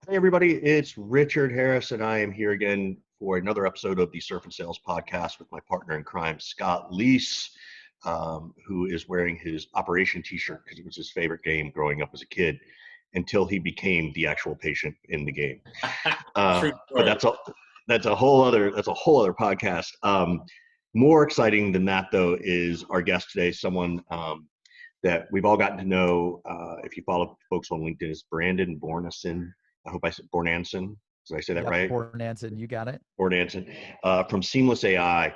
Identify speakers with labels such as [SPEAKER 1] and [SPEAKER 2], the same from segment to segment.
[SPEAKER 1] Hey everybody, it's Richard Harris, and I am here again for another episode of the Surf and Sales podcast with my partner in crime, Scott Leese, who is wearing his Operation t-shirt because it was his favorite game growing up as a kid until he became the actual patient in the game.
[SPEAKER 2] True
[SPEAKER 1] But
[SPEAKER 2] story.
[SPEAKER 1] that's a whole other podcast. More exciting than that though is our guest today, someone that we've all gotten to know. If you follow folks on LinkedIn, is Brandon Bornancin. I hope I said Bornancin. Did I say that
[SPEAKER 3] Yep,
[SPEAKER 1] right?
[SPEAKER 3] Bornancin, you got it.
[SPEAKER 1] Bornancin from Seamless.ai.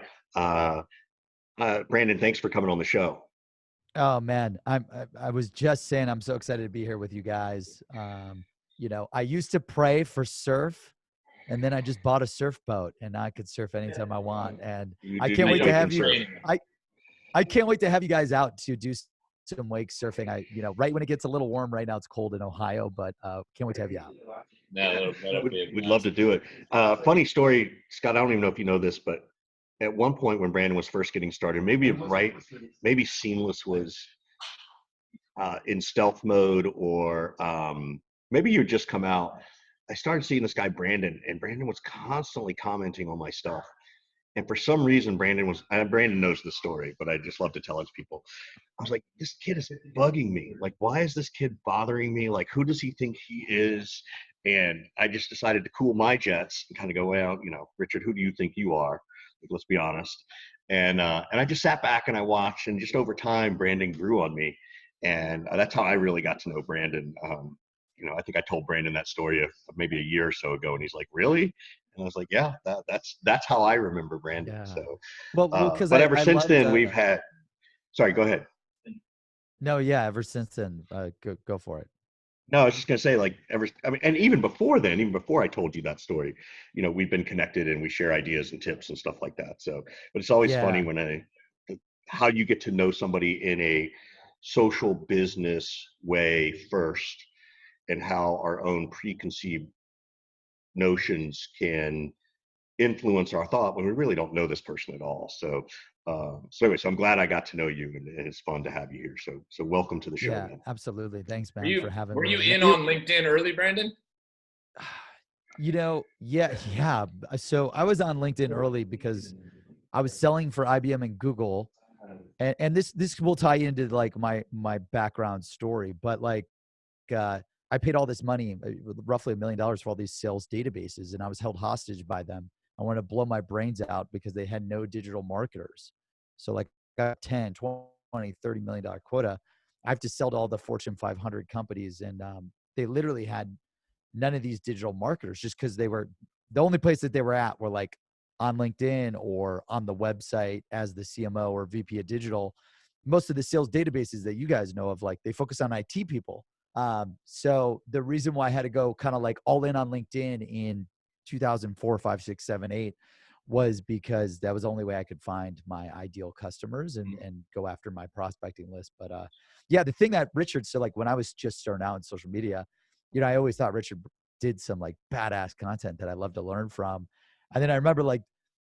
[SPEAKER 1] Brandon, thanks for coming on the show.
[SPEAKER 3] Oh man, I was just saying I'm so excited to be here with you guys. I used to pray for surf, and then I just bought a surf boat, and now I could surf anytime I want. And
[SPEAKER 1] You
[SPEAKER 3] I
[SPEAKER 1] do
[SPEAKER 3] can't
[SPEAKER 1] need
[SPEAKER 3] wait
[SPEAKER 1] to
[SPEAKER 3] to
[SPEAKER 1] wake
[SPEAKER 3] have
[SPEAKER 1] and
[SPEAKER 3] you.
[SPEAKER 1] surf.
[SPEAKER 3] I can't wait to have you guys out to do some wake surfing. Right when it gets a little warm. Right now it's cold in Ohio, but can't wait to have you out.
[SPEAKER 2] No, that'll be a
[SPEAKER 1] We'd
[SPEAKER 2] blast.
[SPEAKER 1] love to do it. Funny story, Scott. I don't even know if you know this, but at one point when Brandon was first getting started, maybe Seamless was in stealth mode, or maybe you had just come out. I started seeing this guy Brandon, and Brandon was constantly commenting on my stuff. And for some reason, Brandon knows the story, but I just love to tell it to people. I was like, this kid is bugging me. Like, why is this kid bothering me? Like, who does he think he is? And I just decided to cool my jets and kind of go, well, Richard, who do you think you are? Like, let's be honest. And I just sat back and I watched, and just over time, Brandon grew on me, and that's how I really got to know Brandon. I think I told Brandon that story of maybe a year or so ago, and he's like, "Really?" And I was like, "Yeah, that's how I remember Brandon."
[SPEAKER 3] Yeah.
[SPEAKER 1] So,
[SPEAKER 3] Well, because
[SPEAKER 1] but ever
[SPEAKER 3] I
[SPEAKER 1] since
[SPEAKER 3] loved.
[SPEAKER 1] then, we've had. Sorry, go ahead.
[SPEAKER 3] No, yeah. Ever since then, go for it.
[SPEAKER 1] No, I was just gonna say, like, and even before then, even before I told you that story, we've been connected and we share ideas and tips and stuff like that. So, but it's always funny
[SPEAKER 3] Yeah.
[SPEAKER 1] when how you get to know somebody in a social business way first, and how our own preconceived notions can influence our thought when we really don't know this person at all. So anyway, so I'm glad I got to know you, and it's fun to have you here. So welcome to the show,
[SPEAKER 3] Yeah,
[SPEAKER 1] man.
[SPEAKER 3] absolutely. Thanks,
[SPEAKER 2] Were
[SPEAKER 3] man,
[SPEAKER 2] you
[SPEAKER 3] for having
[SPEAKER 2] were
[SPEAKER 3] me.
[SPEAKER 2] you
[SPEAKER 3] And
[SPEAKER 2] in on LinkedIn early, Brandon?
[SPEAKER 3] yeah. So I was on LinkedIn early because I was selling for IBM and Google, and this will tie into like my background story. But uh, I paid all this money, roughly $1 million, for all these sales databases, and I was held hostage by them. I wanted to blow my brains out because they had no digital marketers. So like, got 10, 20, $30 million quota. I have to sell to all the Fortune 500 companies, and they literally had none of these digital marketers, just because they were the only place that they were at were like on LinkedIn or on the website as the CMO or VP of digital. Most of the sales databases that you guys know of, like, they focus on IT people. So the reason why I had to go kind of like all in on LinkedIn in 2004, 5, 6, 7, 8 was because that was the only way I could find my ideal customers and go after my prospecting list. But yeah, the thing that Richard, so like when I was just starting out in social media, I always thought Richard did some like badass content that I love to learn from. And then I remember, like,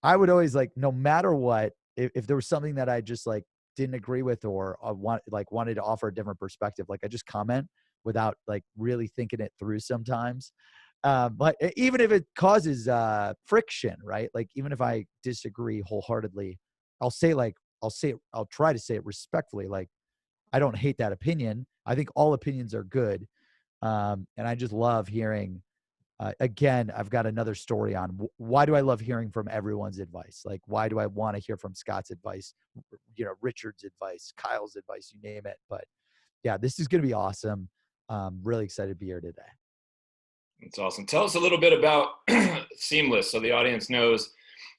[SPEAKER 3] I would always, like, no matter what, if there was something that I just like didn't agree with, or wanted to offer a different perspective, like I just comment without like really thinking it through sometimes. But even if it causes friction, right? Like, even if I disagree wholeheartedly, I'll try to say it respectfully. Like, I don't hate that opinion. I think all opinions are good. And I just love hearing, again, I've got another story on why do I love hearing from everyone's advice? Like, why do I want to hear from Scott's advice, Richard's advice, Kyle's advice, you name it. But yeah, this is going to be awesome. Really excited to be here today.
[SPEAKER 2] It's awesome. Tell us a little bit about Seamless, so the audience knows,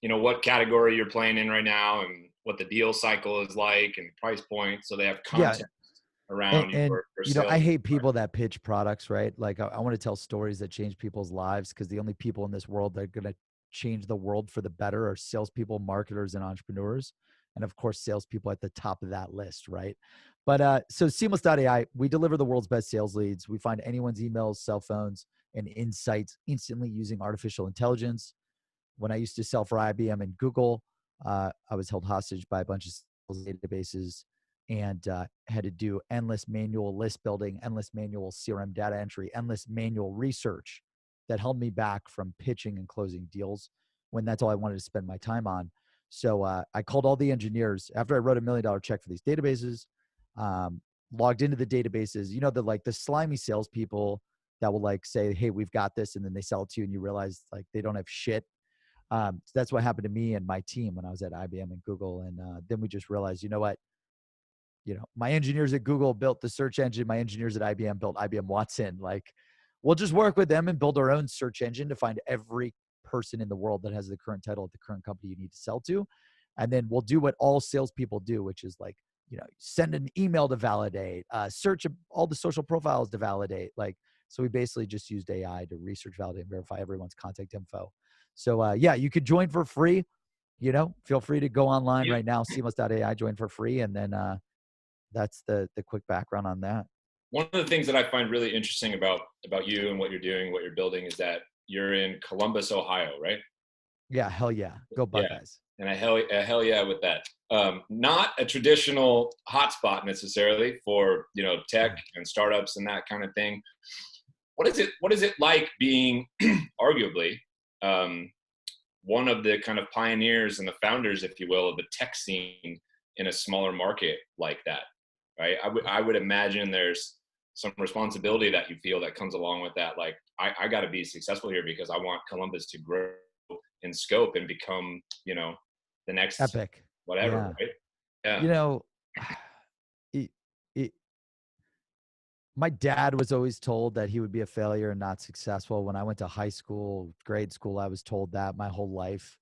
[SPEAKER 2] what category you're playing in right now and what the deal cycle is like and price point, so they have
[SPEAKER 3] Yeah.
[SPEAKER 2] context around
[SPEAKER 3] And
[SPEAKER 2] your sales.
[SPEAKER 3] I hate people that pitch products, right? Like, I want to tell stories that change people's lives, because the only people in this world that are going to change the world for the better are salespeople, marketers, and entrepreneurs. And of course, salespeople at the top of that list, right? But so Seamless.ai, we deliver the world's best sales leads. We find anyone's emails, cell phones, and insights instantly using artificial intelligence. When I used to sell for IBM and Google, I was held hostage by a bunch of sales databases, and had to do endless manual list building, endless manual CRM data entry, endless manual research that held me back from pitching and closing deals when that's all I wanted to spend my time on. So I called all the engineers after I wrote $1 million check for these databases, logged into the databases, you know, the slimy salespeople that will like say, hey, we've got this. And then they sell it to you and you realize like they don't have shit. So that's what happened to me and my team when I was at IBM and Google. And then we just realized, you know what? You know, my engineers at Google built the search engine. My engineers at IBM built IBM Watson. Like, we'll just work with them and build our own search engine to find every person in the world that has the current title at the current company you need to sell to. And then we'll do what all salespeople do, which is like, you know, send an email to validate, search all the social profiles to validate. Like, so we basically just used AI to research, validate, and verify everyone's contact info. So yeah, you could join for free. You know, feel free to go online right now, Seamless.ai, join for free. And then that's the quick background on that.
[SPEAKER 2] One of the things that I find really interesting about you and what you're doing, what you're building, is that you're in Columbus, Ohio, right?
[SPEAKER 3] Yeah, hell yeah. Go Buckeyes.
[SPEAKER 2] Yeah. And a hell yeah with that. Not a traditional hotspot necessarily for, you know, tech and startups and that kind of thing. What is it like being arguably one of the kind of pioneers and the founders, if you will, of the tech scene in a smaller market like that, right? I would imagine there's some responsibility that you feel that comes along with that. Like, I got to be successful here because I want Columbus to grow in scope and become, you know, the next
[SPEAKER 3] epic,
[SPEAKER 2] whatever,
[SPEAKER 3] yeah.
[SPEAKER 2] right? Yeah.
[SPEAKER 3] You know, my dad was always told that he would be a failure and not successful. When I went to high school, grade school, I was told that my whole life.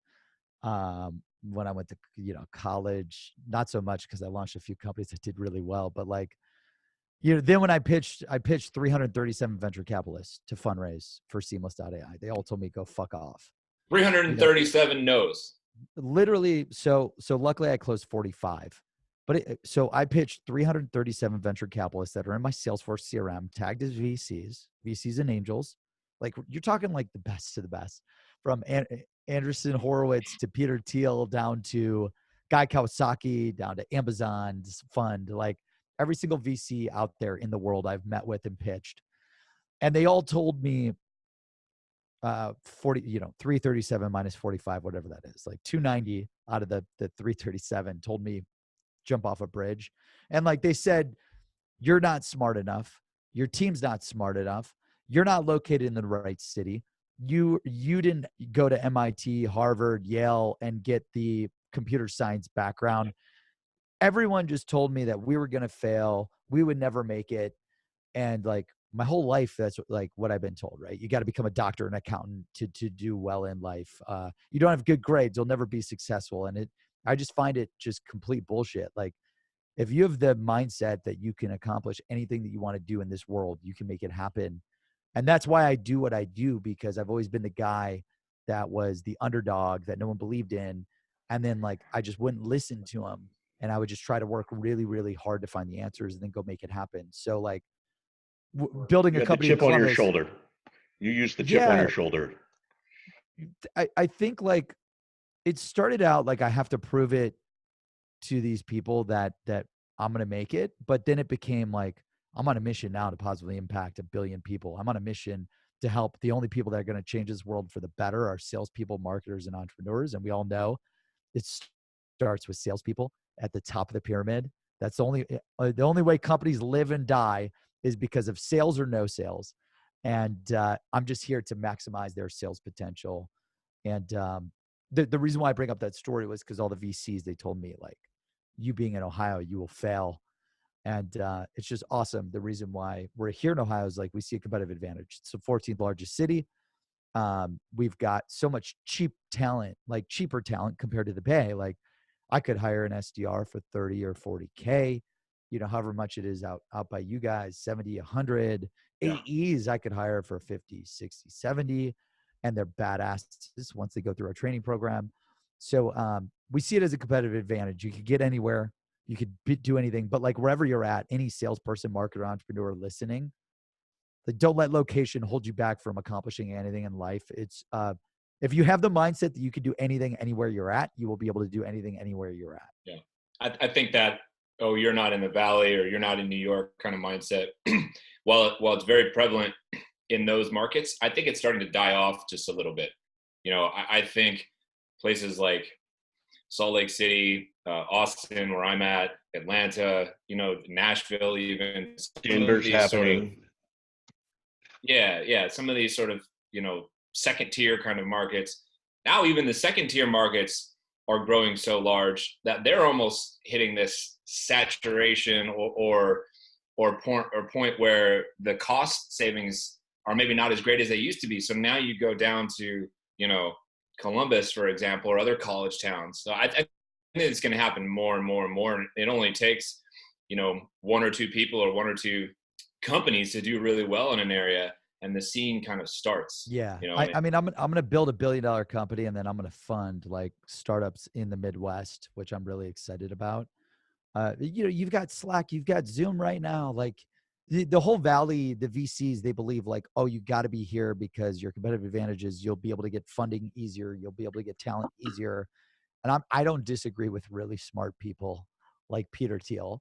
[SPEAKER 3] When I went to, you know, college, not so much because I launched a few companies that did really well, but like, you know, then when I pitched 337 venture capitalists to fundraise for Seamless.ai. They all told me, go fuck off.
[SPEAKER 2] 337 no's.
[SPEAKER 3] Literally. So luckily I closed 45. But so I pitched 337 venture capitalists that are in my Salesforce CRM, tagged as VCs and angels. Like, you're talking like the best to the best, from Andreessen Horowitz to Peter Thiel, down to Guy Kawasaki, down to Amazon's fund. Like, every single VC out there in the world I've met with and pitched. And they all told me 40, you know, 337 minus 45, whatever that is, like 290 out of the 337 told me jump off a bridge. And like they said, you're not smart enough. Your team's not smart enough. You're not located in the right city. You didn't go to MIT, Harvard, Yale, and get the computer science background. Everyone just told me that we were going to fail. We would never make it. And like, my whole life, that's like what I've been told, right? You got to become a doctor, an accountant to do well in life. You don't have good grades, you'll never be successful. And I just find it just complete bullshit. Like, if you have the mindset that you can accomplish anything that you want to do in this world, you can make it happen. And that's why I do what I do, because I've always been the guy that was the underdog that no one believed in. And then like, I just wouldn't listen to them. And I would just try to work really, really hard to find the answers and then go make it happen. So like, building a company,
[SPEAKER 1] the chip on your shoulder. You use the chip on your shoulder.
[SPEAKER 3] I think like it started out like I have to prove it to these people that I'm going to make it. But then it became like, I'm on a mission now to positively impact 1 billion people. I'm on a mission to help. The only people that are going to change this world for the better are salespeople, marketers, and entrepreneurs. And we all know it starts with salespeople at the top of the pyramid. That's the only way companies live and die is because of sales or no sales. And I'm just here to maximize their sales potential. And the reason why I bring up that story was because all the VCs, they told me like, you being in Ohio, you will fail. And it's just awesome. The reason why we're here in Ohio is like, we see a competitive advantage. It's the 14th largest city. We've got so much cheap talent, like cheaper talent compared to the Bay. Like, I could hire an SDR for 30 or 40K, you know, however much it is out by you guys, 70, 100. Yeah. AEs I could hire for 50, 60, 70, and they're badasses once they go through our training program. So we see it as a competitive advantage. You could get anywhere, you could do anything, but like wherever you're at, any salesperson, marketer, entrepreneur listening, like, don't let location hold you back from accomplishing anything in life. It's if you have the mindset that you can do anything anywhere you're at, you will be able to do anything anywhere you're at.
[SPEAKER 2] Yeah. I think that, oh, you're not in the Valley or you're not in New York kind of mindset, while it's very prevalent in those markets. I think it's starting to die off just a little bit. I think places like Salt Lake City, Austin, where I'm at, Atlanta, Nashville, even some of
[SPEAKER 1] Denver's
[SPEAKER 2] these sort of,
[SPEAKER 1] happening.
[SPEAKER 2] some of these sort of, second tier kind of markets. Now, even the second tier markets are growing so large that they're almost hitting this saturation or point where the cost savings are maybe not as great as they used to be. So now you go down to, Columbus, for example, or other college towns. So I think it's going to happen more and more and more. And it only takes, one or two people or one or two companies to do really well in an area, and the scene kind of starts.
[SPEAKER 3] Yeah. I mean, I'm going to build $1 billion company, and then I'm going to fund like startups in the Midwest, which I'm really excited about. You've got Slack, you've got Zoom right now. Like the whole Valley, the VCs, they believe like, oh, you got to be here because your competitive advantages, you'll be able to get funding easier. You'll be able to get talent easier. And I don't disagree with really smart people like Peter Thiel.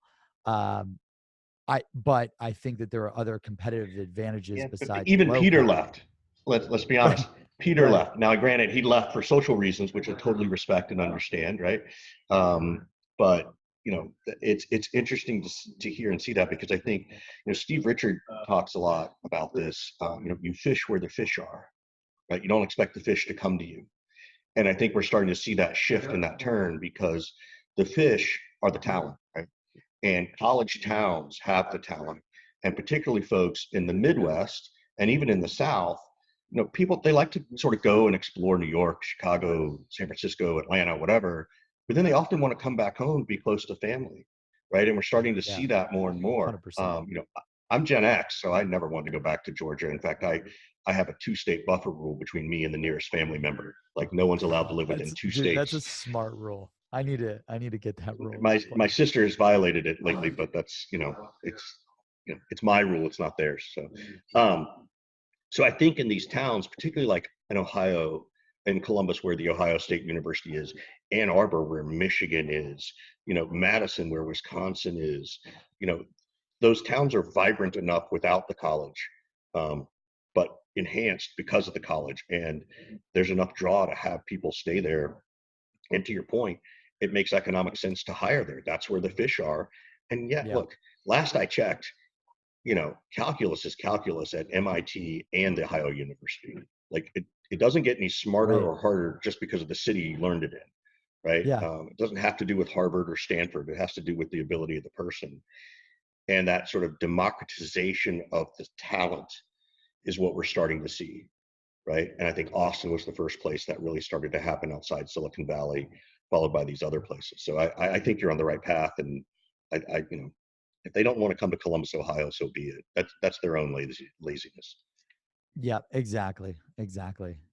[SPEAKER 3] But I think that there are other competitive advantages besides
[SPEAKER 1] even Peter
[SPEAKER 3] cost.
[SPEAKER 1] left. Let's be honest.
[SPEAKER 3] Right.
[SPEAKER 1] Peter
[SPEAKER 3] Right.
[SPEAKER 1] left. Now, granted, he left for social reasons, which I totally respect and understand, right? But it's interesting to hear and see that, because I think Steve Richard talks a lot about this. You fish where the fish are, right? You don't expect the fish to come to you, and I think we're starting to see that shift and that turn, because the fish are the talent, right? And college towns have the talent, and particularly folks in the Midwest and even in the South. People, they like to sort of go and explore New York, Chicago, San Francisco, Atlanta, whatever, but then they often want to come back home, be close to family, right? And we're starting to see that more and more.
[SPEAKER 3] 100%.
[SPEAKER 1] I'm Gen X, so I never wanted to go back to Georgia. In fact, I have a 2-state buffer rule between me and the nearest family member. Like, no one's allowed to live within two
[SPEAKER 3] Dude, that's a
[SPEAKER 1] states.
[SPEAKER 3] smart rule. I need to get that rule.
[SPEAKER 1] My sister has violated it lately, but that's it's my rule, it's not theirs. So I think in these towns, particularly like in Ohio, in Columbus, where the Ohio State University is, Ann Arbor, where Michigan is, Madison, where Wisconsin is, those towns are vibrant enough without the college, but enhanced because of the college, and there's enough draw to have people stay there. And to your point, it makes economic sense to hire there. That's where the fish are. And yet, look, last I checked, calculus is calculus at MIT and the Ohio University. Like, it doesn't get any smarter or harder just because of the city you learned it in, right? It doesn't have to do with Harvard or Stanford. It has to do with the ability of the person. And that sort of democratization of the talent is what we're starting to see, right? And I think Austin was the first place that really started to happen outside Silicon Valley, followed by these other places. So I think you're on the right path, and I if they don't want to come to Columbus, Ohio, so be it. That's their own laziness.
[SPEAKER 3] Yeah, exactly.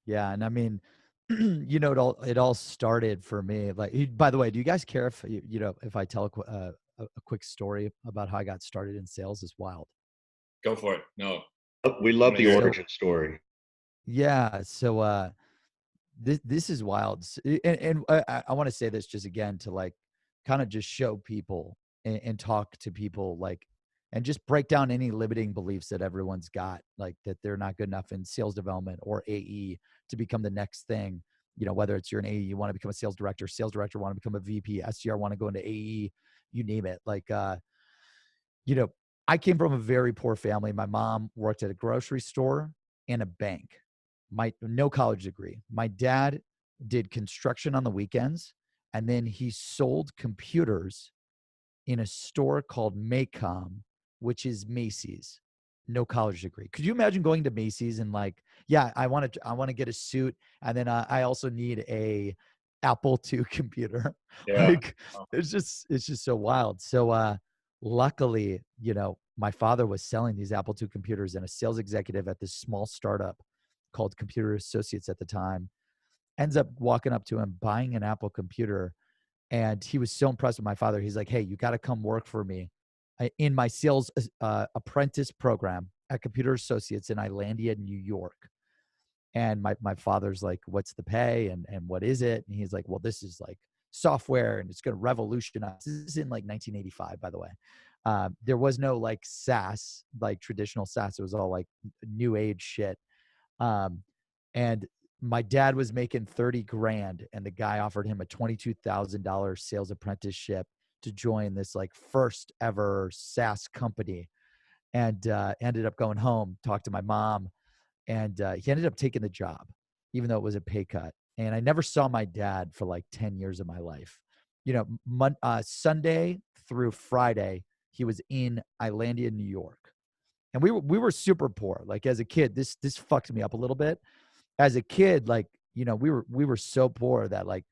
[SPEAKER 3] Yeah, and I mean, it all started for me. Like, by the way, do you guys care if if I tell a quick story about how I got started in sales? Is wild.
[SPEAKER 2] Go for it. No,
[SPEAKER 1] we love the origin story.
[SPEAKER 3] Yeah. So this is wild, and I want to say this just again to like kind of just show people and talk to people, like, and just break down any limiting beliefs that everyone's got, like that they're not good enough in sales development or AE to become the next thing. Whether it's you're an AE, you want to become a sales director want to become a VP, SDR want to go into AE, you name it. Like, I came from a very poor family. My mom worked at a grocery store and a bank. No college degree. My dad did construction on the weekends, and then he sold computers in a store called Maycom, which is Macy's. No college degree. Could you imagine going to Macy's and like, yeah, I want to get a suit, and then I also need a Apple II computer.
[SPEAKER 2] Yeah.
[SPEAKER 3] Like, it's just so wild. So luckily, my father was selling these Apple II computers, and a sales executive at this small startup called Computer Associates at the time ends up walking up to him, buying an Apple computer. And he was so impressed with my father. He's like, hey, you got to come work for me in my sales apprentice program at Computer Associates in Islandia, New York. And my father's like, what's the pay? And what is it? And he's like, well, this is like software, and it's going to revolutionize. This is in like 1985, by the way. There was no like SaaS, like traditional SaaS. It was all like new age shit. Um, and my dad was making 30 grand and the guy offered him a $22,000 sales apprenticeship to join this like first ever SaaS company. And ended up going home, talked to my mom, and he ended up taking the job, even though it was a pay cut. And I never saw my dad for like 10 years of my life. You know, Sunday through Friday, he was in Islandia, New York. And we were super poor. Like as a kid, this fucked me up a little bit. As a kid, like, you know, we were so poor that like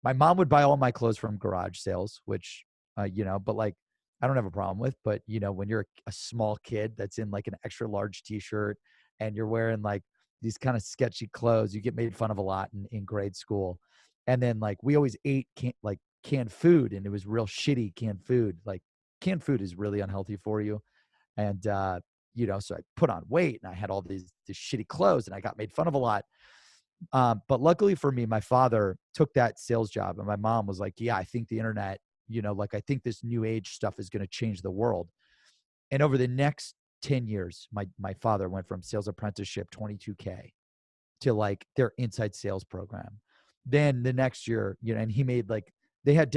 [SPEAKER 3] my mom would buy all my clothes from garage sales, which, you know, but like, I don't have a problem with, but you know, when you're a small kid that's in like an extra large t-shirt and you're wearing like these kind of sketchy clothes, you get made fun of a lot in grade school. And then like, we always ate canned food, and it was real shitty canned food. Like canned food is really unhealthy for you. And, you know, so I put on weight and I had all these shitty clothes and I got made fun of a lot. But luckily for me, my father took that sales job, and my mom was like, yeah, I think the internet, you know, like I think this new age stuff is going to change the world. And over the next 10 years, my father went from sales apprenticeship, 22K, to like their inside sales program. Then the next year, you know, and he made like, they had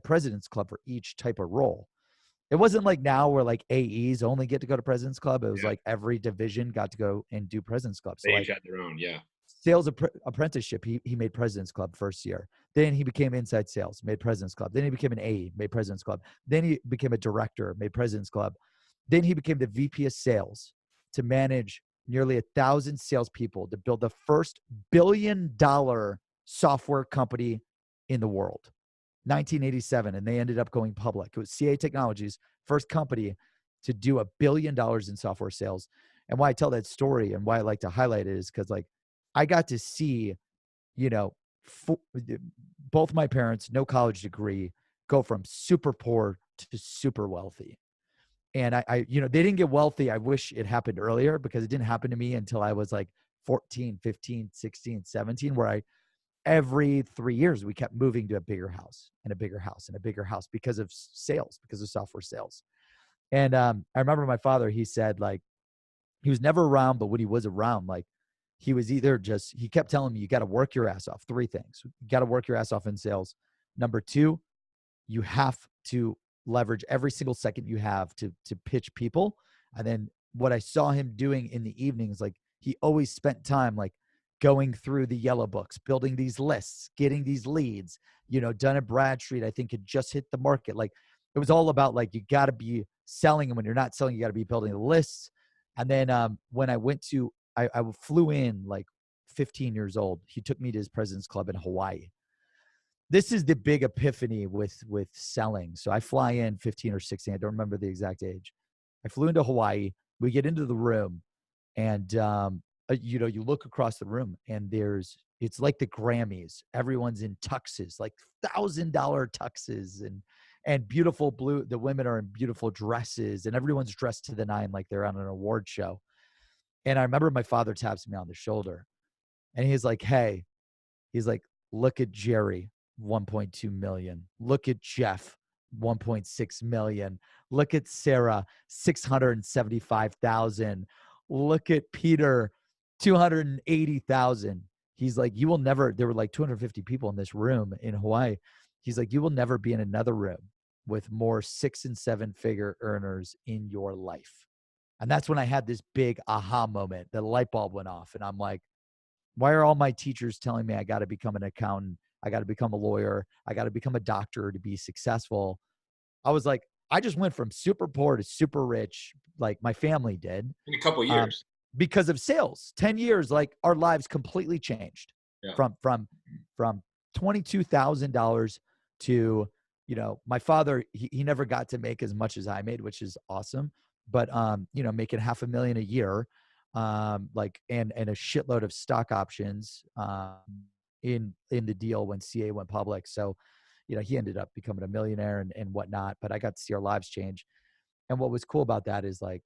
[SPEAKER 3] President's Club for each type of role. It wasn't like now where like AEs only get to go to President's Club. It was
[SPEAKER 2] Yeah.
[SPEAKER 3] like every division got to go and do President's Club. So
[SPEAKER 2] They
[SPEAKER 3] like,
[SPEAKER 2] each had their own. Yeah.
[SPEAKER 3] sales apprenticeship, he made President's Club first year. Then he became inside sales, made President's Club. Then he became an AE, made President's Club. Then he became a director, made President's Club. Then he became the VP of sales to manage nearly 1,000 salespeople to build the first $1 billion software company in the world. 1987, and they ended up going public. It was CA Technologies, first company to do $1 billion in software sales. And why I tell that story and why I like to highlight it is because like I got to see, you know, both my parents, no college degree, go from super poor to super wealthy. And I, you know, they didn't get wealthy. I wish it happened earlier because it didn't happen to me until I was like 14, 15, 16, 17, where every 3 years, we kept moving to a bigger house and a bigger house and a bigger house because of sales, because of software sales. And I remember my father, he said like, he was never around, but when he was around, like he was either just, he kept telling me, you got to work your ass off. Three things. You got to work your ass off in sales. Number two, you have to leverage every single second you have to pitch people. And then what I saw him doing in the evenings, like he always spent time like going through the yellow books, building these lists, getting these leads, you know, Dun & Bradstreet, I think had just hit the market. Like it was all about like, you got to be selling. And when you're not selling, you got to be building the lists. And then when I went to, I flew in like 15 years old. He took me to his President's Club in Hawaii. This is the big epiphany with selling. So I fly in 15 or 16. I don't remember the exact age. I flew into Hawaii. We get into the room, and you know, you look across the room, and it's like the Grammys. Everyone's in tuxes, like $1,000 tuxes, and beautiful blue. The women are in beautiful dresses, and everyone's dressed to the nine, like they're on an award show. And I remember my father taps me on the shoulder, and he's like, "Hey," he's like, "Look at Jerry, 1.2 million. Look at Jeff, 1.6 million. Look at Sarah, 675,000. Look at Peter, 280,000." He's like, "You will never," there were like 250 people in this room in Hawaii. He's like, "You will never be in another room with more 6 and 7 figure earners in your life." And that's when I had this big aha moment. The light bulb went off, and I'm like, why are all my teachers telling me I got to become an accountant? I got to become a lawyer. I got to become a doctor to be successful. I was like, I just went from super poor to super rich, like my family did,
[SPEAKER 2] In a couple years.
[SPEAKER 3] because of sales. 10 years, like our lives completely changed.
[SPEAKER 2] Yeah.
[SPEAKER 3] From $22,000 to, you know, my father, he never got to make as much as I made, which is awesome. But you know, making $500,000 a year, like and a shitload of stock options in the deal when CA went public. So, you know, he ended up becoming a millionaire and whatnot. But I got to see our lives change. And what was cool about that is like,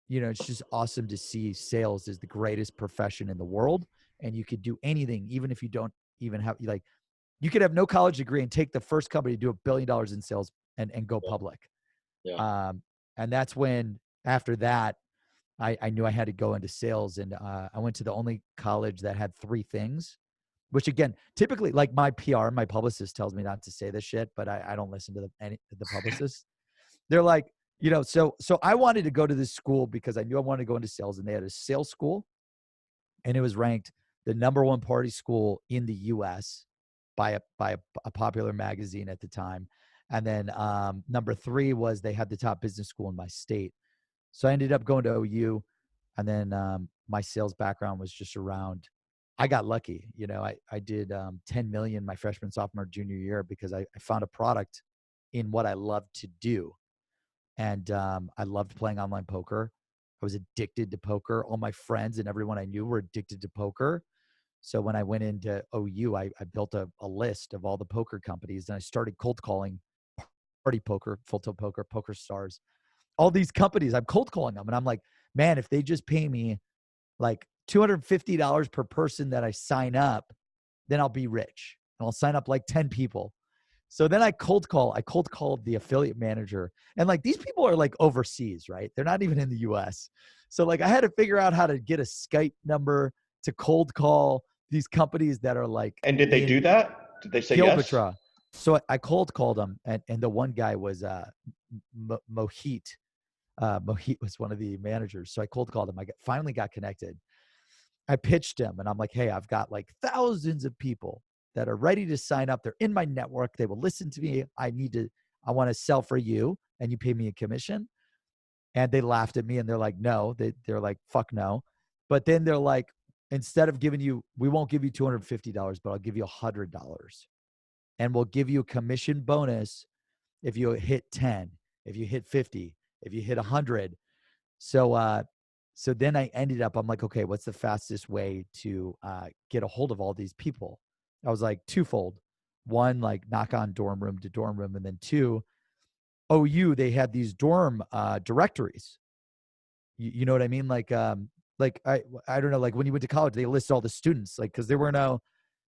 [SPEAKER 3] you know, it's just awesome to see sales is the greatest profession in the world, and you could do anything, even if you don't even have like, you could have no college degree and take the first company to do $1 billion in sales and go public.
[SPEAKER 2] Yeah.
[SPEAKER 3] And that's when, after that, I knew I had to go into sales. And I went to the only college that had 3 things, which again, typically, like my PR, my publicist tells me not to say this shit, but I don't listen to the publicists. They're like, so I wanted to go to this school because I knew I wanted to go into sales, and they had a sales school, and it was ranked the #1 party school in the U.S. by a popular magazine at the time. And then number 3 was they had the top business school in my state. So I ended up going to OU, and then my sales background was just around. I got lucky, I did 10 million my freshman, sophomore, junior year because I found a product in what I loved to do. And I loved playing online poker. I was addicted to poker. All my friends and everyone I knew were addicted to poker. So when I went into OU, I built a list of all the poker companies, and I started cold calling Party Poker, Full Tilt Poker, Poker Stars, all these companies. I'm cold calling them, and I'm like, man, if they just pay me like $250 per person that I sign up, then I'll be rich, and I'll sign up like 10 people. So then I cold called the affiliate manager, and like these people are like overseas, right? They're not even in the US. So like I had to figure out how to get a Skype number to cold call these companies that are like
[SPEAKER 1] And did they do that? Did they say yes?
[SPEAKER 3] Kilbatra. So I cold called them, and the one guy was Mohit. Mohit was one of the managers. So I cold called him. I finally got connected. I pitched him, and I'm like, hey, I've got like thousands of people that are ready to sign up. They're in my network. They will listen to me. I want to sell for you, and you pay me a commission. And they laughed at me, and they're like, no, they're like, fuck no. But then they're like, instead of we won't give you $250, but I'll give you $100, and we'll give you a commission bonus if you hit 10, if you hit 50, if you hit 100. So then I ended up, I'm like, okay, what's the fastest way to get a hold of all these people? I was like, twofold. One, like knock on dorm room to dorm room. And then 2, OU, they had these dorm directories. You know what I mean? Like I don't know, like when you went to college, they list all the students, like, cause there were no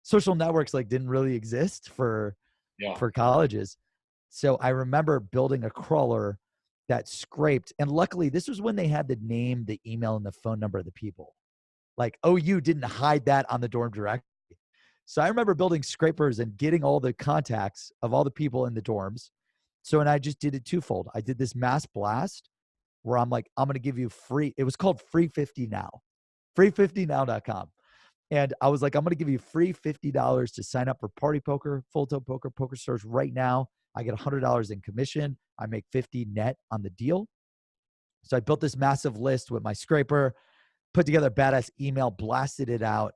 [SPEAKER 3] social networks, like didn't really exist for colleges. So I remember building a crawler that scraped. And luckily, this was when they had the name, the email, and the phone number of the people. Like OU didn't hide that on the dorm directory. So I remember building scrapers and getting all the contacts of all the people in the dorms. So, and I just did it twofold. I did this mass blast where I'm like, I'm going to give you free. It was called Free 50 Now, free50now.com. And I was like, I'm going to give you free $50 to sign up for Party Poker, Full Tilt Poker, Poker Stars right now. I get $100 in commission. I make 50 net on the deal. So I built this massive list with my scraper, put together a badass email, blasted it out,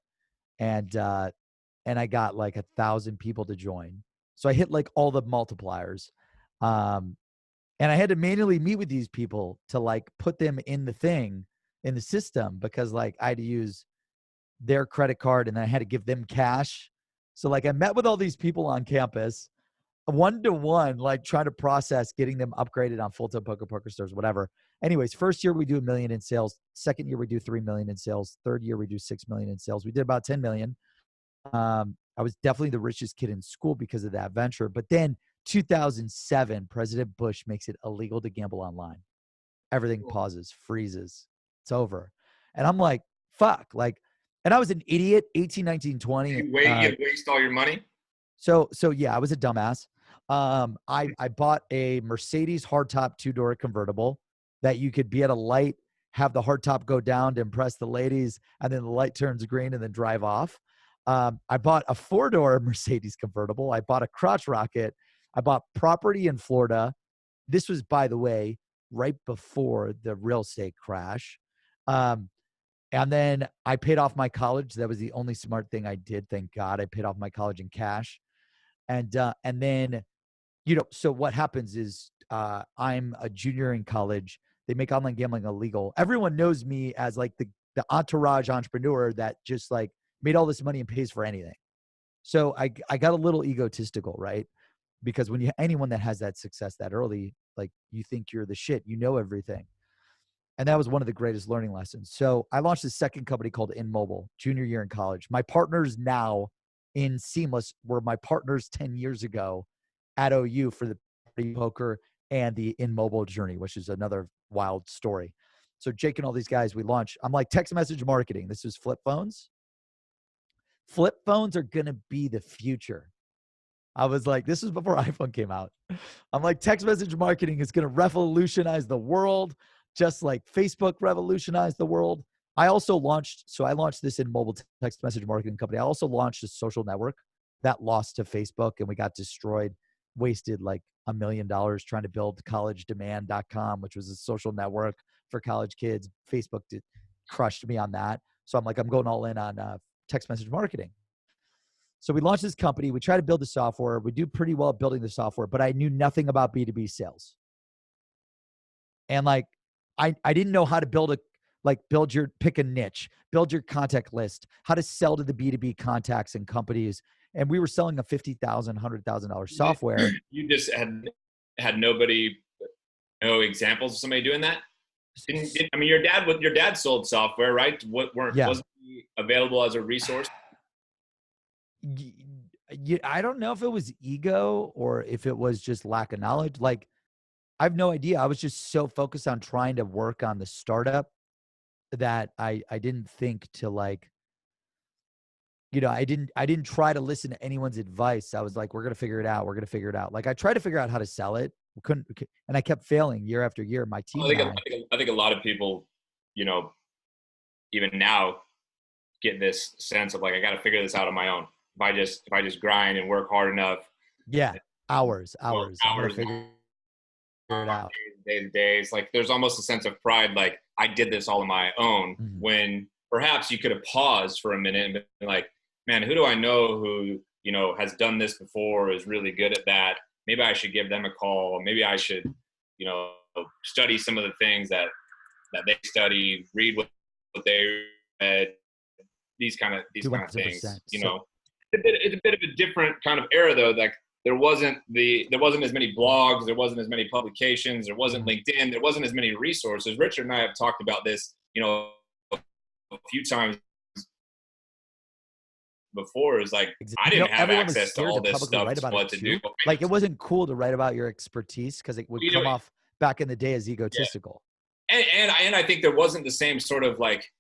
[SPEAKER 3] and I got like 1,000 people to join. So I hit like all the multipliers. And I had to manually meet with these people to like put them in the system, because like I had to use their credit card, and then I had to give them cash. So like I met with all these people on campus, one-to-one, like trying to process getting them upgraded on Full Tilt Poker, Poker Stars, whatever. Anyways, first year we do $1 million in sales. Second year we do $3 million in sales. Third year we do $6 million in sales. We did about 10 million. I was definitely the richest kid in school because of that venture. But then 2007, President Bush makes it illegal to gamble online. Everything pauses, freezes. It's over. And I'm like, fuck. Like, and I was an idiot, 18, 19, 20.
[SPEAKER 2] You waste all your money?
[SPEAKER 3] So yeah, I was a dumbass. I bought a Mercedes hardtop 2-door convertible that you could be at a light, have the hardtop go down to impress the ladies, and then the light turns green and then drive off. I bought a 4-door Mercedes convertible. I bought a crotch rocket. I bought property in Florida. This was, by the way, right before the real estate crash. And then I paid off my college. That was the only smart thing I did. Thank God I paid off my college in cash. And then, so what happens is I'm a junior in college. They make online gambling illegal. Everyone knows me as like the entourage entrepreneur that just like made all this money and pays for anything. So I got a little egotistical, right? Because when anyone that has that success that early, like you think you're the shit, you know everything. And that was one of the greatest learning lessons. So I launched a second company called InMobile, junior year in college. My partners now in Seamless were my partners 10 years ago at OU for the Party Poker and the in mobile journey, which is another wild story. So Jake and all these guys, we launched, I'm like, text message marketing. This is flip phones. Flip phones are going to be the future. I was like, this was before iPhone came out. I'm like, text message marketing is going to revolutionize the world, just like Facebook revolutionized the world. I launched this in mobile text message marketing company. I also launched a social network that lost to Facebook, and we got destroyed, wasted like $1 million trying to build collegedemand.com, which was a social network for college kids. Facebook crushed me on that. So I'm like, I'm going all in on text message marketing. So we launched this company. We try to build the software. We do pretty well at building the software, but I knew nothing about B2B sales. And like, I didn't know how to pick a niche, build your contact list, how to sell to the B2B contacts and companies. And we were selling a $50,000, $100,000 software.
[SPEAKER 2] You just had nobody, no examples of somebody doing that? I mean, your dad sold software, right? Wasn't he available as a resource?
[SPEAKER 3] I don't know if it was ego or if it was just lack of knowledge. Like, I have no idea. I was just so focused on trying to work on the startup that I didn't think to like, I didn't try to listen to anyone's advice. I was like, we're going to figure it out. We're going to figure it out. Like, I tried to figure out how to sell it. And I kept failing year after year. My team
[SPEAKER 2] I think a lot of people, even now get this sense of like, I got to figure this out on my own. If I just grind and work hard enough.
[SPEAKER 3] Yeah. Hours. I'm going to figure it out.
[SPEAKER 2] Days. Like, there's almost a sense of pride. Like, I did this all on my own, when perhaps you could have paused for a minute and been like, man, who do I know who, has done this before, is really good at that? Maybe I should give them a call. Maybe I should, study some of the things that they study, read what they read, these kind of things, It's a bit of a different kind of era, though. Like, there wasn't as many blogs, there wasn't as many publications, there wasn't LinkedIn, there wasn't as many resources. Richard and I have talked about this, a few times before. Is like, I didn't have access to all this stuff, what to do.
[SPEAKER 3] Like, it wasn't cool to write about your expertise because it would come off back in the day as egotistical.
[SPEAKER 2] Yeah. And I think there wasn't the same sort of like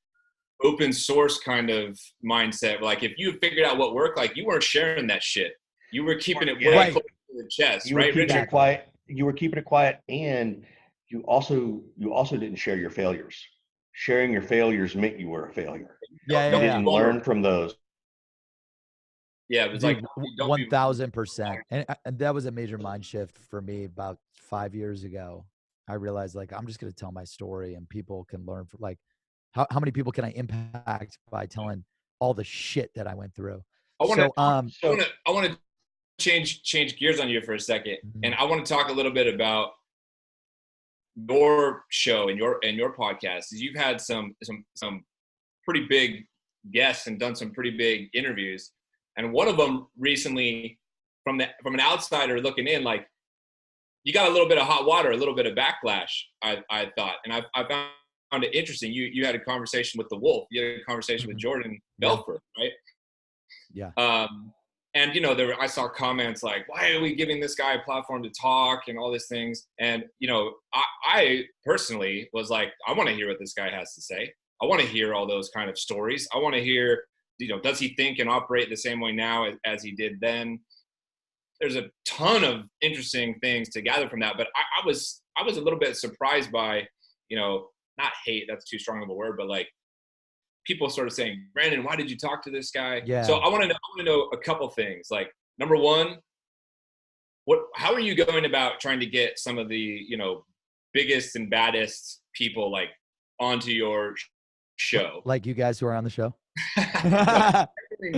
[SPEAKER 2] open source kind of mindset. Like, if you figured out what worked, like, you weren't sharing that shit. You were keeping it way close to the chest, right?
[SPEAKER 1] Keeping it quiet. You were keeping it quiet, and you also didn't share your failures. Sharing your failures meant you were a failure. You didn't learn from those.
[SPEAKER 2] Yeah, it was
[SPEAKER 3] like 1,000%. And that was a major mind shift for me about 5 years ago. I realized, like, I'm just going to tell my story, and people can learn from, like, how many people can I impact by telling all the shit that I went through?
[SPEAKER 2] I want to change gears on you for a second, and I want to talk a little bit about your show and your podcast. You've had some pretty big guests and done some pretty big interviews, and one of them recently, from an outsider looking in, like, you got a little bit of hot water, a little bit of backlash. I thought, and I found it interesting. You had a conversation with the Wolf. You had a conversation with Jordan Belfort, right?
[SPEAKER 3] Yeah.
[SPEAKER 2] And I saw comments like, "Why are we giving this guy a platform to talk?" and all these things. And I personally was like, I want to hear what this guy has to say. I want to hear all those kind of stories. I want to hear, does he think and operate the same way now as he did then? There's a ton of interesting things to gather from that. But I was a little bit surprised by, not hate, that's too strong of a word, but like, people sort of saying, Brandon, why did you talk to this guy?
[SPEAKER 3] Yeah.
[SPEAKER 2] So I want to know a couple things. Like, number one, how are you going about trying to get some of the, biggest and baddest people, like, onto your show?
[SPEAKER 3] Like you guys who are on the show?
[SPEAKER 2] Definitely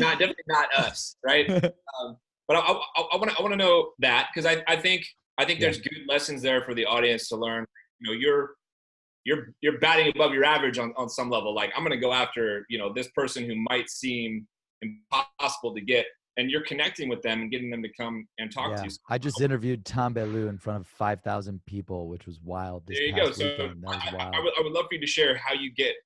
[SPEAKER 2] not us, right? But I want to know that, because I think there's good lessons there for the audience to learn. You're batting above your average on some level. Like, I'm going to go after, this person who might seem impossible to get, and you're connecting with them and getting them to come and talk to you.
[SPEAKER 3] I just interviewed Tom Bellew in front of 5,000 people, which was wild.
[SPEAKER 2] There you go. So that was wild. I would love for you to share how you get,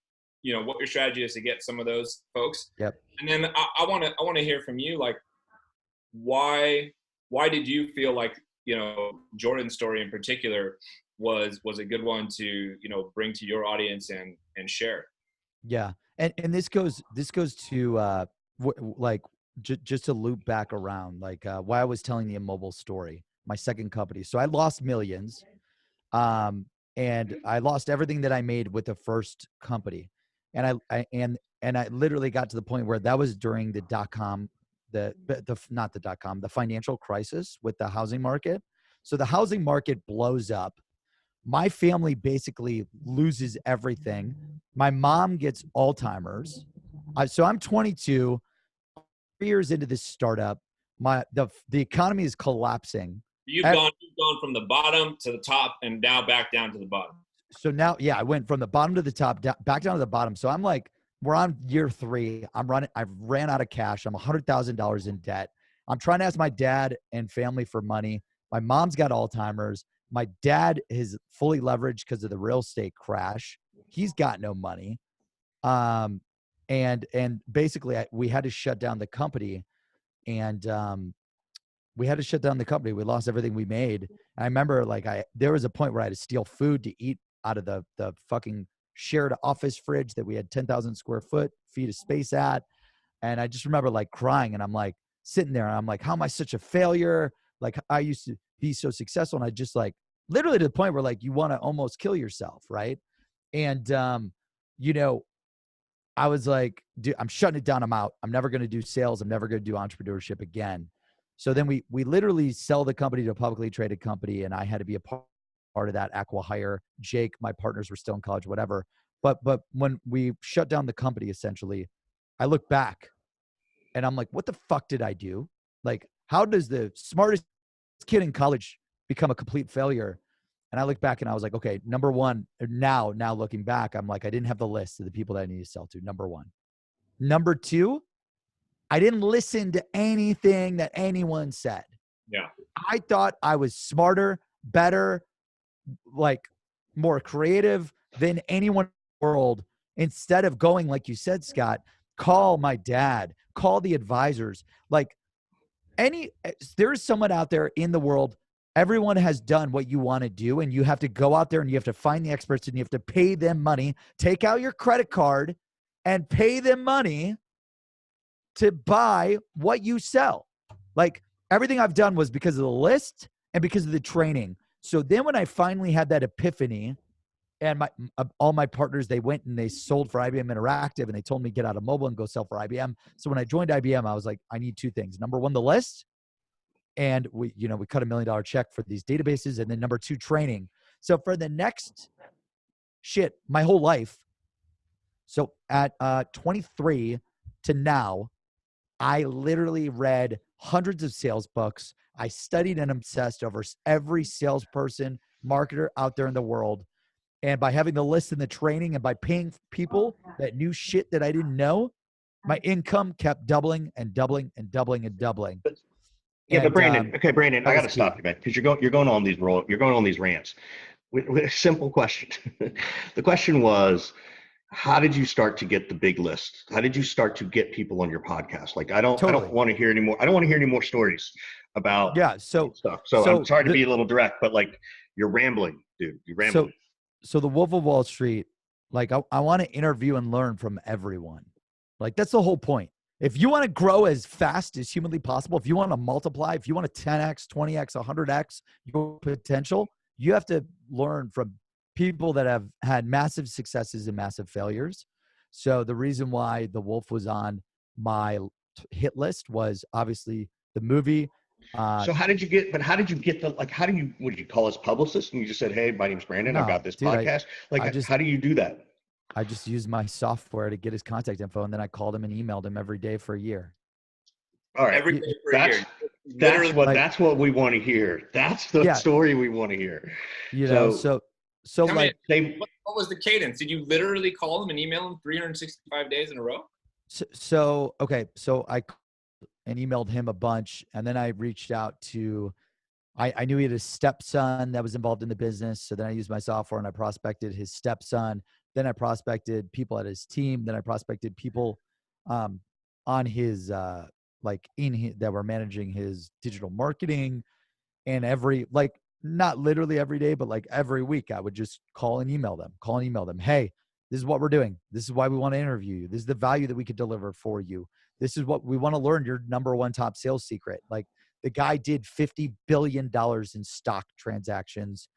[SPEAKER 2] what your strategy is to get some of those folks.
[SPEAKER 3] Yep.
[SPEAKER 2] And then I want to hear from you, like, why did you feel like Jordan's story in particular was a good one to, bring to your audience and share.
[SPEAKER 3] Yeah. And this goes to, like, just to loop back around, like, why I was telling the immobile story, my second company. So I lost millions. And I lost everything that I made with the first company. And I literally got to the point where that was during the .com, not the .com, the financial crisis with the housing market. So the housing market blows up. My family basically loses everything. My mom gets Alzheimer's. So I'm 22, 3 years into this startup. The economy is collapsing.
[SPEAKER 2] You've gone from the bottom to the top and now back down to the bottom.
[SPEAKER 3] So now, yeah, I went from the bottom to the top, back down to the bottom. So I'm like, we're on year 3. I've ran out of cash. I'm $100,000 in debt. I'm trying to ask my dad and family for money. My mom's got Alzheimer's. My dad is fully leveraged because of the real estate crash. He's got no money. And basically we had to shut down the company, and we had to shut down the company. We lost everything we made. And I remember, like, there was a point where I had to steal food to eat out of the fucking shared office fridge that we had 10,000 square feet of space at. And I just remember, like, crying, and I'm like sitting there and I'm like, how am I such a failure? Like, I used to be so successful. And I just, like, literally to the point where, like, you want to almost kill yourself. Right. And, I was like, dude, I'm shutting it down. I'm out. I'm never going to do sales. I'm never going to do entrepreneurship again. So then we literally sell the company to a publicly traded company, and I had to be a part of that acqui-hire. Jake, my partners were still in college, whatever. But when we shut down the company, essentially, I look back and I'm like, what the fuck did I do? Like, how does the smartest kid in college become a complete failure? And I look back and I was like, okay, number one, now looking back, I'm like, I didn't have the list of the people that I need to sell to, number one. Number two, I didn't listen to anything that anyone said.
[SPEAKER 2] Yeah.
[SPEAKER 3] I thought I was smarter, better, like, more creative than anyone in the world. Instead of going, like you said, Scott, call my dad, call the advisors. Like, there's someone out there in the world. Everyone has done what you want to do, and you have to go out there and you have to find the experts and you have to pay them money. Take out your credit card and pay them money to buy what you sell. Like, everything I've done was because of the list and because of the training. So then when I finally had that epiphany, and all my partners, they went and they sold for IBM Interactive, and they told me get out of mobile and go sell for IBM. So when I joined IBM, I was like, I need 2 things. Number one, the list. And we cut $1 million check for these databases. And then number 2, training. So for the next my whole life. So at 23 to now, I literally read hundreds of sales books. I studied and obsessed over every salesperson, marketer out there in the world. And by having the list and the training and by paying people that knew shit that I didn't know, my income kept doubling and doubling and doubling and doubling.
[SPEAKER 1] Yeah, but Brandon, Brandon, I got to
[SPEAKER 3] key.
[SPEAKER 1] stop you, man, because you're going on these rants. With a simple question. The question was, how did you start to get the big list? How did you start to get people on your podcast? Like, I don't want to hear any more. I don't want to hear any more stories about stuff. So I'm sorry to be a little direct, but, like, you're rambling, dude. You're rambling.
[SPEAKER 3] So the Wolf of Wall Street, like, I want to interview and learn from everyone. Like, that's the whole point. If you want to grow as fast as humanly possible, if you want to multiply, if you want to 10x, 20x, 100x your potential, you have to learn from people that have had massive successes and massive failures. So the reason why The Wolf was on my hit list was obviously the movie.
[SPEAKER 1] So how did you get what did you call his publicist? And you just said, hey, my name's Brandon. I've got this podcast. How do you do that?
[SPEAKER 3] I just used my software to get his contact info, and then I called him and emailed him every day for a year.
[SPEAKER 1] All right.
[SPEAKER 2] Every day for a year.
[SPEAKER 1] That's what we want to hear. That's the story we want to hear.
[SPEAKER 3] So like,
[SPEAKER 2] what was the cadence? Did you literally call him and email him 365 days in a row?
[SPEAKER 3] So I and emailed him a bunch, and then I reached out to, I knew he had a stepson that was involved in the business. So then I used my software and I prospected his stepson. Then I prospected people at his team. Then I prospected people on his that were managing his digital marketing. And not literally every day, but like every week, I would just call and email them. Hey, this is what we're doing. This is why we want to interview you. This is the value that we could deliver for you. This is what we want to learn, your number one top sales secret. Like, the guy did $50 billion in stock transactions,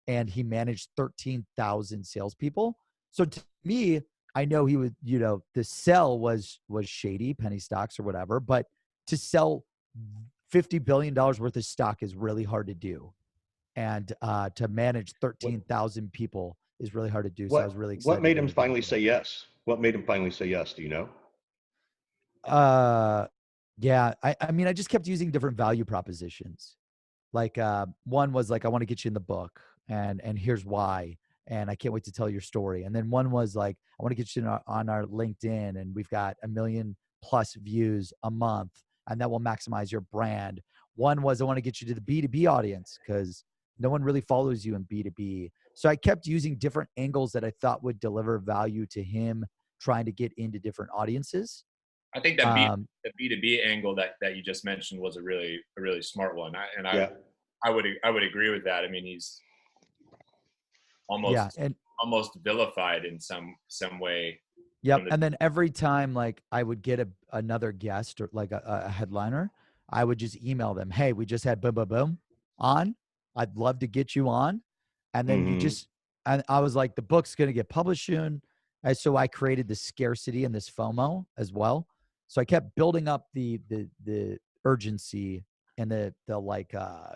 [SPEAKER 3] and he managed 13,000 salespeople. So to me, I know he would, the sell was shady, penny stocks or whatever, but to sell $50 billion worth of stock is really hard to do. And to manage 13,000 people is really hard to do. So I was really excited.
[SPEAKER 1] What made him finally say yes? What made him finally say yes? Do you know?
[SPEAKER 3] Yeah, I mean, I just kept using different value propositions. Like, one was like, I want to get you in the book, and here's why, and I can't wait to tell your story. And then one was like, I want to get you on our LinkedIn, and we've got 1 million plus views a month, and that will maximize your brand. One was, I want to get you to the B2B audience, because no one really follows you in B2B. So I kept using different angles that I thought would deliver value to him, trying to get into different audiences.
[SPEAKER 2] I think that the B2B angle that you just mentioned was a really smart one. I would agree with that. I mean, he's almost vilified in some way.
[SPEAKER 3] Yep. And then every time, like, I would get another guest or like a headliner, I would just email them, hey, we just had boom, boom, boom on. I'd love to get you on. And then and I was like, the book's going to get published soon. And so I created this scarcity and this FOMO as well. So I kept building up the urgency and the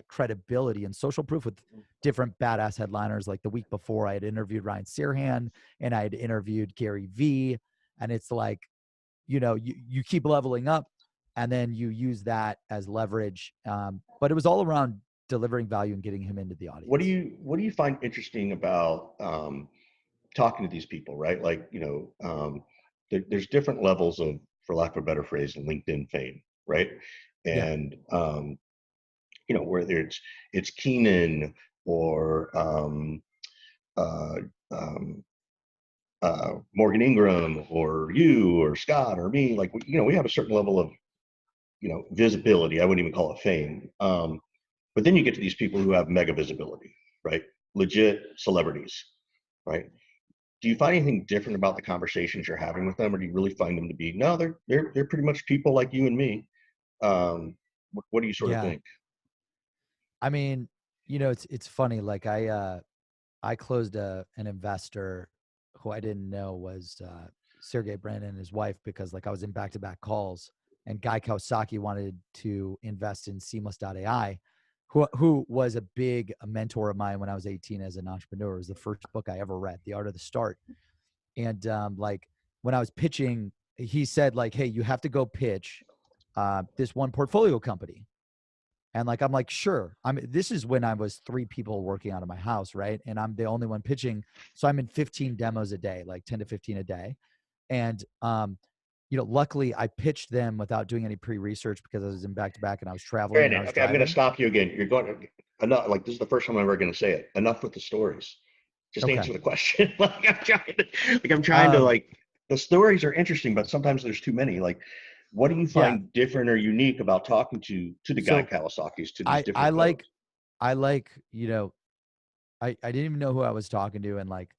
[SPEAKER 3] credibility and social proof with different badass headliners. Like, the week before, I had interviewed Ryan Serhan and I had interviewed Gary Vee. And it's like, you keep leveling up, and then you use that as leverage. But it was all around delivering value and getting him into the audience.
[SPEAKER 1] What do you find interesting about talking to these people, right? Like, there's different levels of, for lack of a better phrase, LinkedIn fame, right? And whether it's Keenan or Morgan Ingram or you or Scott or me, like, we have a certain level of, visibility. I wouldn't even call it fame. But then you get to these people who have mega visibility, right? Legit celebrities, right? Do you find anything different about the conversations you're having with them, or do you really find them to be, no, they're pretty much people like you and me? What do you sort of think?
[SPEAKER 3] I mean, it's funny. Like, I closed an investor who I didn't know was Sergey Brin and his wife, because like I was in back-to-back calls, and Guy Kawasaki wanted to invest in Seamless.ai, who was a mentor of mine when I was 18 as an entrepreneur. It was the first book I ever read, The Art of the Start. And like, when I was pitching, he said like, hey, you have to go pitch this one portfolio company. And like, I'm like, sure. This is when I was 3 people working out of my house, right? And I'm the only one pitching. So I'm in 15 demos a day, like 10 to 15 a day. And luckily I pitched them without doing any pre-research, because I was in back-to-back and I was traveling.
[SPEAKER 1] Brandon, okay, I'm going to stop you again. You're going enough. Like, this is the first time I'm ever going to say it. Enough with the stories. Just answer the question. Like, I'm trying to like, the stories are interesting, but sometimes there's too many. Like, what do you find different or unique about talking to the Guy Kawasaki's, to these different
[SPEAKER 3] I didn't even know who I was talking to. And like,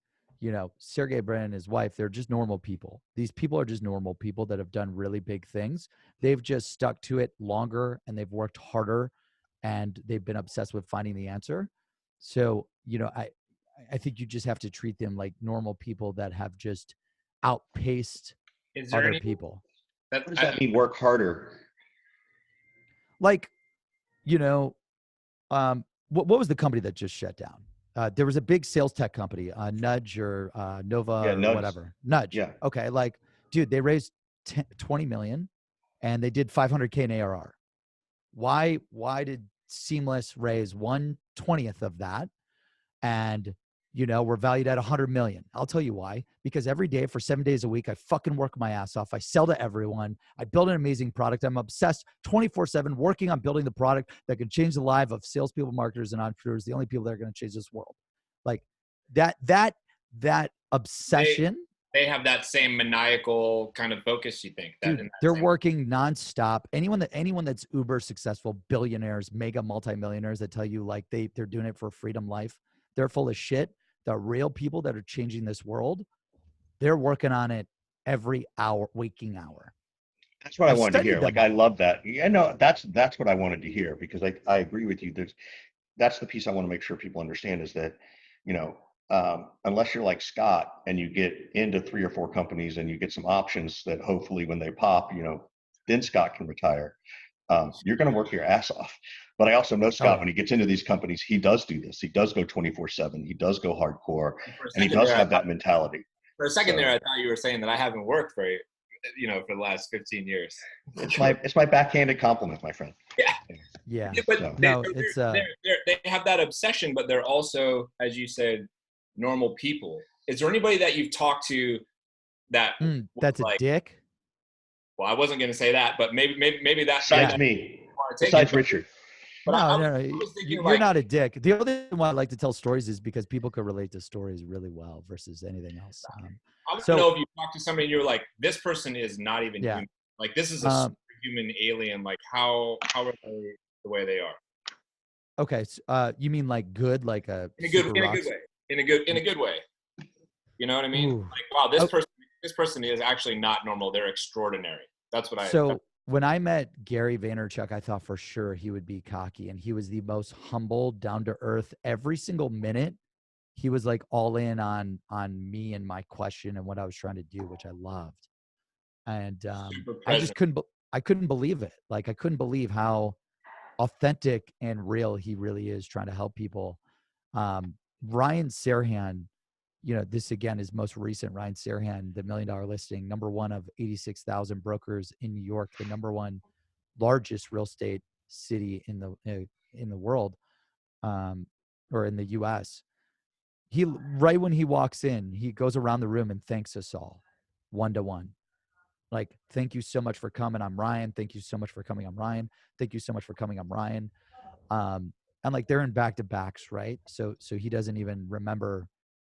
[SPEAKER 3] Sergey Brin and his wife, they're just normal people. These people are just normal people that have done really big things. They've just stuck to it longer, and they've worked harder, and they've been obsessed with finding the answer. So, I think you just have to treat them like normal people that have just outpaced other people.
[SPEAKER 1] What does that mean, work harder?
[SPEAKER 3] Like, what was the company that just shut down? There was a big sales tech company, Nudge or Nova or
[SPEAKER 1] Nudge.
[SPEAKER 3] Whatever. Nudge. Yeah. Okay. Like, dude, they raised 20 million and they did 500K in ARR. Why did Seamless raise 1/20th of that? And, we're valued at 100 million. I'll tell you why. Because every day for 7 days a week, I fucking work my ass off. I sell to everyone. I build an amazing product. I'm obsessed 24/7 working on building the product that can change the life of salespeople, marketers, and entrepreneurs, the only people that are going to change this world. Like, that obsession
[SPEAKER 2] they have that same maniacal kind of focus, you think?
[SPEAKER 3] Dude, they're working nonstop. Anyone that's uber successful, billionaires, mega multimillionaires that tell you like they're doing it for freedom life, they're full of shit. The real people that are changing this world, they're working on it every hour, waking hour.
[SPEAKER 1] That's what I
[SPEAKER 3] I've
[SPEAKER 1] wanted to
[SPEAKER 3] studied
[SPEAKER 1] hear.
[SPEAKER 3] them
[SPEAKER 1] Like, I
[SPEAKER 3] all.
[SPEAKER 1] love that. Yeah, no, that's what I wanted to hear, because I agree with you. That's the piece I want to make sure people understand, is that, you know, unless you're like Scott and you get into 3 or 4 companies and you get some options that hopefully when they pop, you know, then Scott can retire. You're going to work your ass off. But I also know
[SPEAKER 3] Oh
[SPEAKER 1] Scott,
[SPEAKER 3] yeah.
[SPEAKER 1] when he gets into these companies, he does do this. He does go 24/7. He does go hardcore,
[SPEAKER 2] For a
[SPEAKER 1] and he
[SPEAKER 2] second
[SPEAKER 1] does
[SPEAKER 2] there,
[SPEAKER 1] have that mentality.
[SPEAKER 2] for a second there,
[SPEAKER 1] So
[SPEAKER 2] I thought you were saying that I haven't worked for for the last 15 years.
[SPEAKER 1] it's my backhanded compliment, my friend.
[SPEAKER 2] Yeah.
[SPEAKER 3] Yeah.
[SPEAKER 2] But
[SPEAKER 1] So
[SPEAKER 3] No, it's
[SPEAKER 2] they have that obsession, but they're also, as you said, normal people. Is there anybody that you've talked to that was
[SPEAKER 3] that's a
[SPEAKER 2] like,
[SPEAKER 3] dick.
[SPEAKER 2] well, I wasn't going to say that, but maybe that
[SPEAKER 1] besides
[SPEAKER 3] Yeah.
[SPEAKER 1] me,
[SPEAKER 2] want to take it.
[SPEAKER 1] besides Richard.
[SPEAKER 2] But
[SPEAKER 3] No,
[SPEAKER 2] I
[SPEAKER 3] no,
[SPEAKER 2] was thinking
[SPEAKER 3] you're
[SPEAKER 2] like,
[SPEAKER 3] not a dick. The only reason why I like to tell stories is because people could relate to stories really well versus anything else.
[SPEAKER 2] I want to
[SPEAKER 3] So
[SPEAKER 2] know if you talk to somebody and you're like, this person is not even
[SPEAKER 3] yeah.
[SPEAKER 2] human. Like, this is a superhuman alien. Like, how are they the way they are?
[SPEAKER 3] Okay. You mean like good, like a
[SPEAKER 2] In a
[SPEAKER 3] super
[SPEAKER 2] good
[SPEAKER 3] rocks?
[SPEAKER 2] way. In a good way. You know what I mean?
[SPEAKER 3] Ooh.
[SPEAKER 2] Like, wow,
[SPEAKER 3] Oh,
[SPEAKER 2] this person is actually not normal. They're extraordinary. That's what
[SPEAKER 3] so when I met Gary Vaynerchuk, I thought for sure he would be cocky, and he was the most humble, down to earth. Every single minute, he was like all in on me and my question and what I was trying to do, which I loved. And
[SPEAKER 2] super
[SPEAKER 3] I just
[SPEAKER 2] present.
[SPEAKER 3] I couldn't believe it. Like I couldn't believe how authentic and real he really is trying to help people. Ryan Serhan, you know, this again is most recent. Ryan Serhan, the $1 million listing, #1 of 86,000 brokers in New York, the #1 largest real estate city in the world, or in the U.S. He right when he walks in, he goes around the room and thanks us all, 1-to-1. Like, thank you so much for coming. I'm Ryan. Thank you so much for coming. I'm Ryan. Thank you so much for coming. I'm Ryan. And like they're in back to backs, right? So he doesn't even remember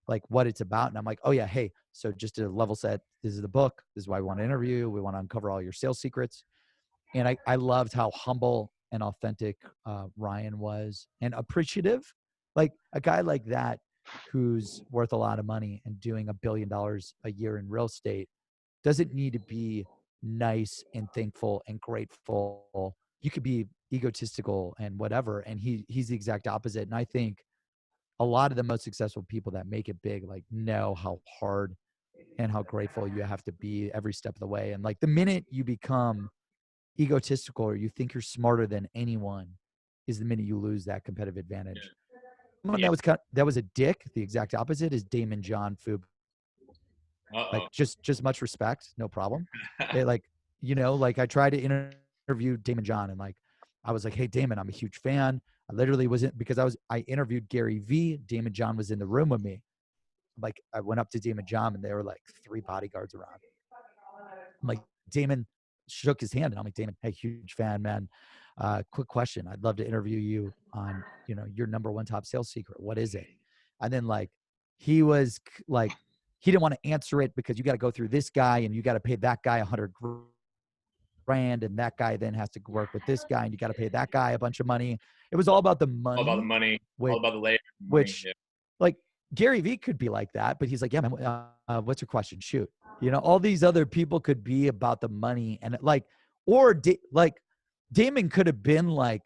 [SPEAKER 3] like what it's about. And I'm like, oh yeah, hey, so just to level set, this is the book. This is why we want to interview. We want to uncover all your sales secrets. And I loved how humble and authentic Ryan was, and appreciative. Like a guy like that who's worth a lot of money and doing $1 billion a year in real estate doesn't need to be nice and thankful and grateful. You could be egotistical and whatever. And he's the exact opposite. And I think a lot of the most successful people that make it big, like, know how hard and how grateful you have to be every step of the way. And like the minute you become egotistical or you think you're smarter than anyone is the minute you lose that competitive advantage. Someone that was a dick, the exact opposite, is Damon John Fug. Like just much respect, no problem. Like, you know, like I tried to interview Damon John, and like I was like, hey Damon, I'm a huge fan. I literally wasn't, because I interviewed Gary V. Damon John was in the room with me. Like I went up to Damon John and there were like 3 bodyguards around. I'm like, Damon shook his hand and I'm like, Damon, hey, huge fan, man. Quick question. I'd love to interview you on, you know, your #1 top sales secret. What is it? And then like, he was like, he didn't want to answer it because you got to go through this guy and you got to pay that guy 100 grand. And that guy then has to work with this guy and you got to pay that guy a bunch of money. It was all about the money.
[SPEAKER 2] All about the money. All about the layer.
[SPEAKER 3] Which like Gary Vee could be like that, but he's like, yeah, man, what's your question? Shoot. You know, all these other people could be about the money and like, or like Damon could have been like,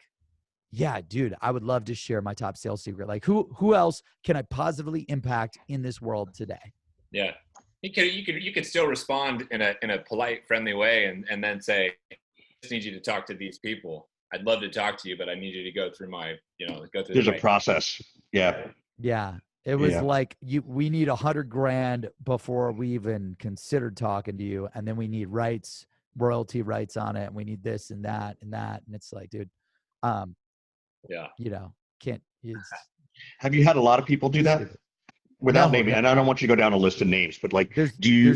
[SPEAKER 3] yeah, dude, I would love to share my top sales secret. Like who else can I positively impact in this world today?
[SPEAKER 2] Yeah. You could still respond in a polite, friendly way and then say, I just need you to talk to these people. I'd love to talk to you, but I need you to go through
[SPEAKER 1] There's a process. Yeah.
[SPEAKER 3] Yeah. It was like we need 100 grand before we even considered talking to you. And then we need rights, royalty rights on it. And we need this and that and that. And it's like, dude, you know,
[SPEAKER 1] have you had a lot of people do that? Without naming, and I don't want you to go down a list of names, but like, as you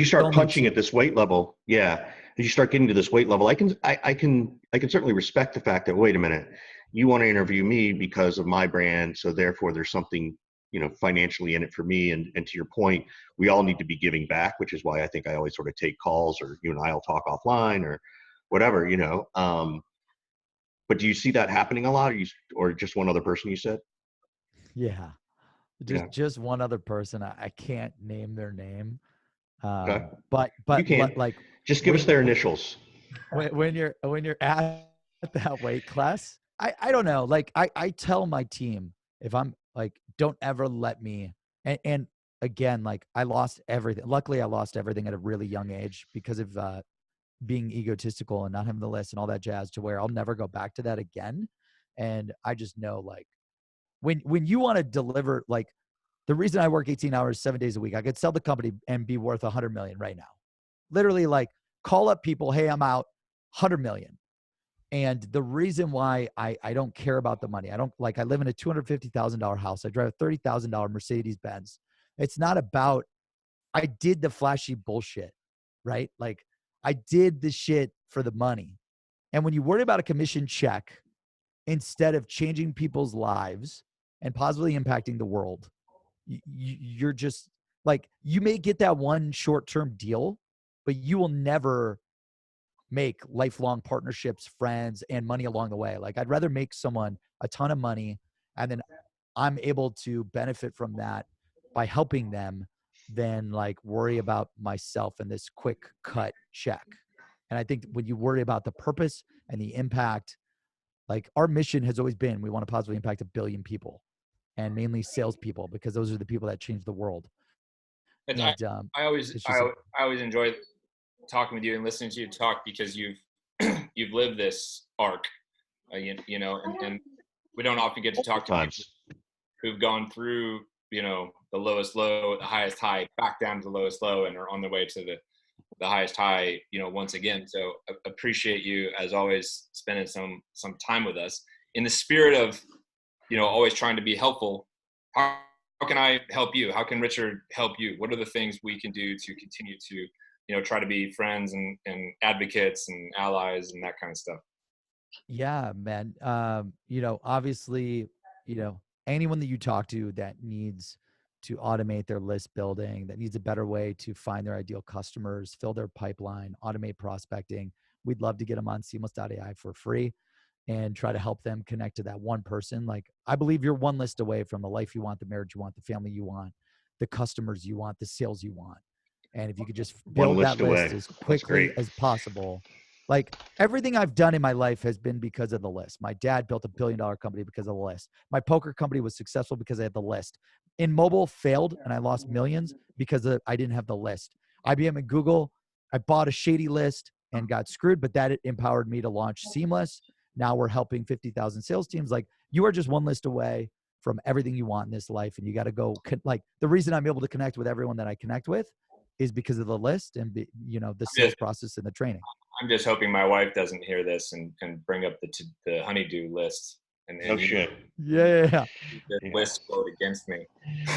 [SPEAKER 1] start punching at this weight level, as you start getting to this weight level, I can certainly respect the fact that, wait a minute, you want to interview me because of my brand, so therefore there's something financially in it for me. And to your point, we all need to be giving back, which is why I think I always sort of take calls, or you and I'll talk offline or whatever, but do you see that happening a lot, or just one other person you said?
[SPEAKER 3] Yeah.
[SPEAKER 1] Yeah.
[SPEAKER 3] Just one other person. I can't name their name.
[SPEAKER 1] Okay.
[SPEAKER 3] But
[SPEAKER 1] You can
[SPEAKER 3] like
[SPEAKER 1] just give us their initials.
[SPEAKER 3] when you're at that weight class, I don't know. Like I tell my team, if I'm like, don't ever let me, and again, like I lost everything. Luckily I lost everything at a really young age because of being egotistical and not having the list and all that jazz, to where I'll never go back to that again. And I just know, like, when you want to deliver, like, the reason I work 18 hours, 7 days a week, I could sell the company and be worth 100 million right now. Literally, like, call up people, hey, I'm out, 100 million. And the reason why I don't care about the money, I live in a $250,000 house. I drive a $30,000 Mercedes Benz. It's not about, I did the flashy bullshit, right? Like, I did the shit for the money. And when you worry about a commission check instead of changing people's lives and positively impacting the world, you're just like, you may get that one short-term deal, but you will never make lifelong partnerships, friends, and money along the way. Like, I'd rather make someone a ton of money and then I'm able to benefit from that by helping them than like worry about myself and this quick cut check. And I think when you worry about the purpose and the impact, like, our mission has always been, we want to positively impact 1 billion people, and mainly salespeople, because those are the people that change the world.
[SPEAKER 2] And
[SPEAKER 3] And
[SPEAKER 2] I always
[SPEAKER 3] it's just
[SPEAKER 2] I always enjoy talking with you and listening to you talk, because you've you've lived this arc, and we don't often get to talk to people
[SPEAKER 1] Times.
[SPEAKER 2] who've gone through, the lowest low, the highest high, back down to the lowest low, and are on their way to the highest high, once again. So appreciate you as always spending some time with us in the spirit of, always trying to be helpful. How can I help you? How can Richard help you? What are the things we can do to continue to, try to be friends and advocates and allies and that kind of stuff?
[SPEAKER 3] Yeah, man. Obviously, anyone that you talk to that needs to automate their list building, that needs a better way to find their ideal customers, fill their pipeline, automate prospecting, we'd love to get them on Seamless.ai for free and try to help them connect to that one person. Like, I believe you're one list away from the life you want, the marriage you want, the family you want, the customers you want, the sales you want. And if you could just
[SPEAKER 1] One
[SPEAKER 3] build that
[SPEAKER 1] list
[SPEAKER 3] list
[SPEAKER 1] away.
[SPEAKER 3] as
[SPEAKER 1] That's
[SPEAKER 3] quickly
[SPEAKER 1] great.
[SPEAKER 3] as possible, like, everything I've done in my life has been because of the list. My dad built $1 billion company because of the list. My poker company was successful because I had the list. In mobile, failed and I lost millions because I didn't have the list. IBM and Google, I bought a shady list and got screwed, but that empowered me to launch Seamless. Now we're helping 50,000 sales teams. Like, you are just one list away from everything you want in this life. And you got to go, like, the reason I'm able to connect with everyone that I connect with is because of the list and the sales process and the training.
[SPEAKER 2] I'm just hoping my wife doesn't hear this and bring up the honeydew list and
[SPEAKER 1] No shit.
[SPEAKER 3] Yeah.
[SPEAKER 2] the list quote against me.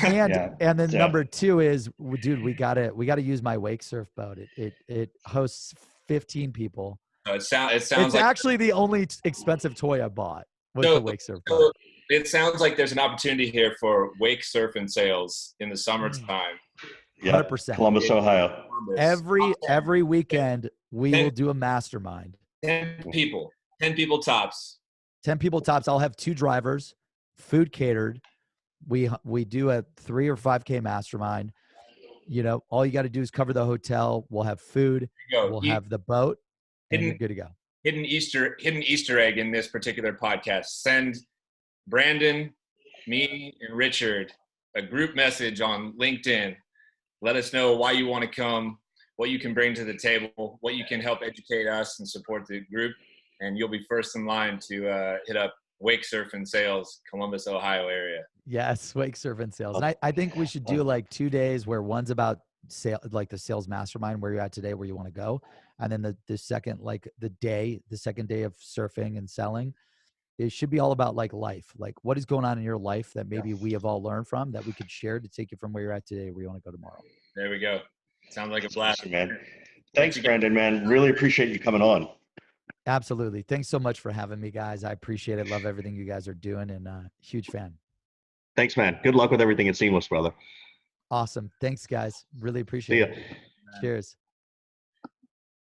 [SPEAKER 3] And
[SPEAKER 1] Yeah.
[SPEAKER 3] and then
[SPEAKER 1] So-
[SPEAKER 3] number 2 is, dude, we gotta use my wake surf boat. It hosts 15 people.
[SPEAKER 2] So it sounds
[SPEAKER 3] It's
[SPEAKER 2] like
[SPEAKER 3] actually the only expensive toy I bought was
[SPEAKER 2] so,
[SPEAKER 3] the wake surf
[SPEAKER 2] so
[SPEAKER 3] boat.
[SPEAKER 2] it sounds like there's an opportunity here for wake surf and sales in the summertime.
[SPEAKER 1] Yeah.
[SPEAKER 3] 100%.
[SPEAKER 1] Columbus, Ohio.
[SPEAKER 3] Every weekend we will do a mastermind.
[SPEAKER 2] 10 people tops.
[SPEAKER 3] 10 people tops. I'll have 2 drivers, food catered. We do a 3 or 5K mastermind. All you got to do is cover the hotel. We'll have food. We'll have the boat, and you're good to go.
[SPEAKER 2] Hidden Easter egg in this particular podcast. Send Brandon, me, and Richard a group message on LinkedIn. Let us know why you want to come, what you can bring to the table, what you can help educate us and support the group, and you'll be first in line to hit up Wake Surf and Sales, Columbus, Ohio area.
[SPEAKER 3] Yes, wake surf and sales. And I think we should do like 2 days where one's about like the sales mastermind, where you're at today, where you want to go. And then the second, like the second day of surfing and selling, it should be all about like life. Like, what is going on in your life that maybe we have all learned from, that we could share to take you from where you're at today, where you want to go tomorrow.
[SPEAKER 2] There we go. Sounds like a blast.
[SPEAKER 1] Awesome, man. Thanks, Brandon, man. Really appreciate you coming on.
[SPEAKER 3] Absolutely. Thanks so much for having me, guys. I appreciate it. Love everything you guys are doing, and huge fan.
[SPEAKER 1] Thanks, man. Good luck with everything at Seamless, brother.
[SPEAKER 3] Awesome. Thanks, guys. Really
[SPEAKER 1] See
[SPEAKER 3] appreciate
[SPEAKER 1] ya.
[SPEAKER 3] it. Cheers.